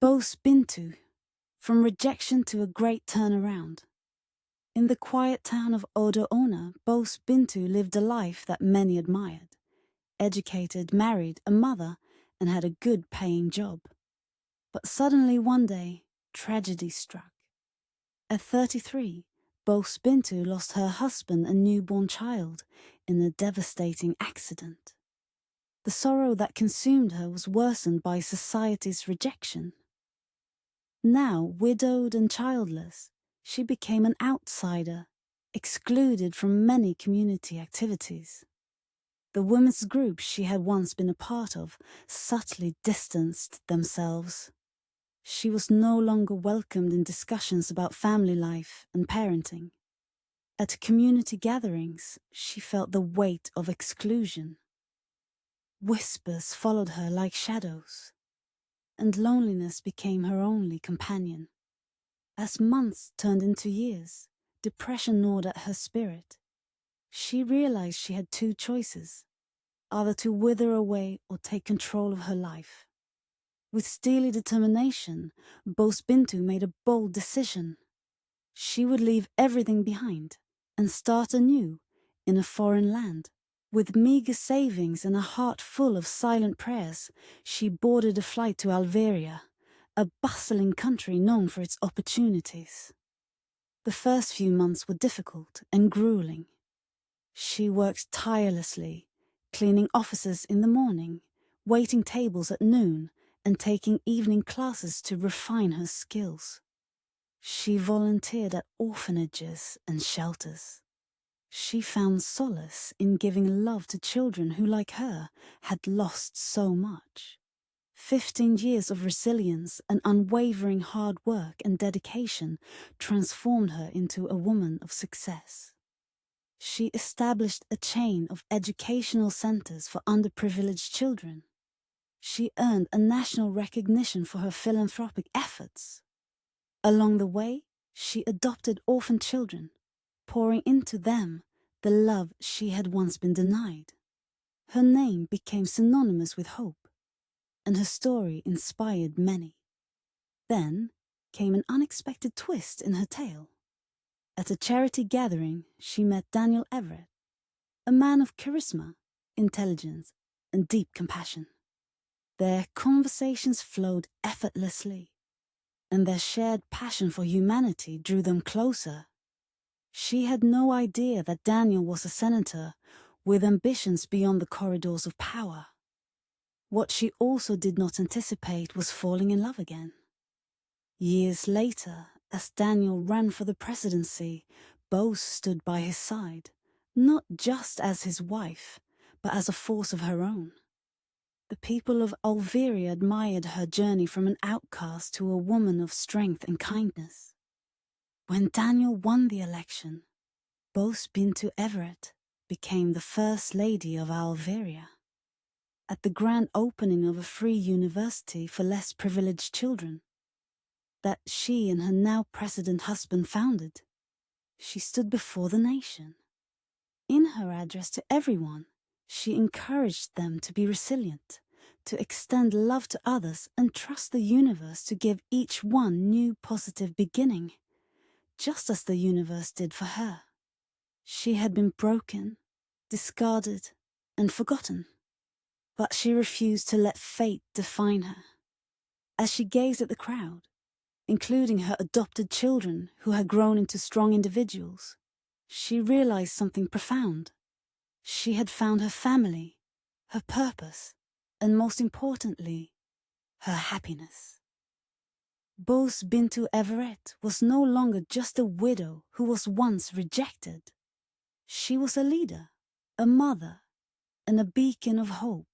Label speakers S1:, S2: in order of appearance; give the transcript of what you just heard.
S1: Bose Bintu, from rejection to a great turnaround. In the quiet town of Ona, Bose Bintu lived a life that many admired. Educated, married, a mother, and had a good paying job. But suddenly one day, tragedy struck. At 33, Bose Bintu lost her husband and newborn child in a devastating accident. The sorrow that consumed her was worsened by society's rejection. Now, widowed and childless, she became an outsider, excluded from many community activities. The women's groups she had once been a part of subtly distanced themselves. She was no longer welcomed in discussions about family life and parenting. At community gatherings, she felt the weight of exclusion. Whispers followed her like shadows, and loneliness became her only companion. As months turned into years, depression gnawed at her spirit. She realized she had two choices, either to wither away or take control of her life. With steely determination, Bose Bintu made a bold decision. She would leave everything behind and start anew in a foreign land. With meager savings and a heart full of silent prayers, she boarded a flight to Algeria, a bustling country known for its opportunities. The first few months were difficult and grueling. She worked tirelessly, cleaning offices in the morning, waiting tables at noon, and taking evening classes to refine her skills. She volunteered at orphanages and shelters. She found solace in giving love to children who, like her, had lost so much. 15 years of resilience and unwavering hard work and dedication transformed her into a woman of success. She established a chain of educational centers for underprivileged children. She earned a national recognition for her philanthropic efforts. Along the way, she adopted orphan children, pouring into them the love she had once been denied. Her name became synonymous with hope, and her story inspired many. Then came an unexpected twist in her tale. At a charity gathering, she met Daniel Everett, a man of charisma, intelligence, and deep compassion. Their conversations flowed effortlessly, and their shared passion for humanity drew them closer. She had no idea that Daniel was a senator with ambitions beyond the corridors of power. What she also did not anticipate was falling in love again. Years later, as Daniel ran for the presidency, Bose stood by his side, not just as his wife, but as a force of her own. The people of Algeria admired her journey from an outcast to a woman of strength and kindness. When Daniel won the election, Bose Bintu Everett became the First Lady of Algeria. At the grand opening of a free university for less privileged children, that she and her now president husband founded, she stood before the nation. In her address to everyone, she encouraged them to be resilient, to extend love to others and trust the universe to give each one new positive beginning, just as the universe did for her. She had been broken, discarded, and forgotten, but she refused to let fate define her. As she gazed at the crowd, including her adopted children who had grown into strong individuals, she realized something profound. She had found her family, her purpose, and most importantly, her happiness. Bose Bintu Everett was no longer just a widow who was once rejected. She was a leader, a mother, and a beacon of hope.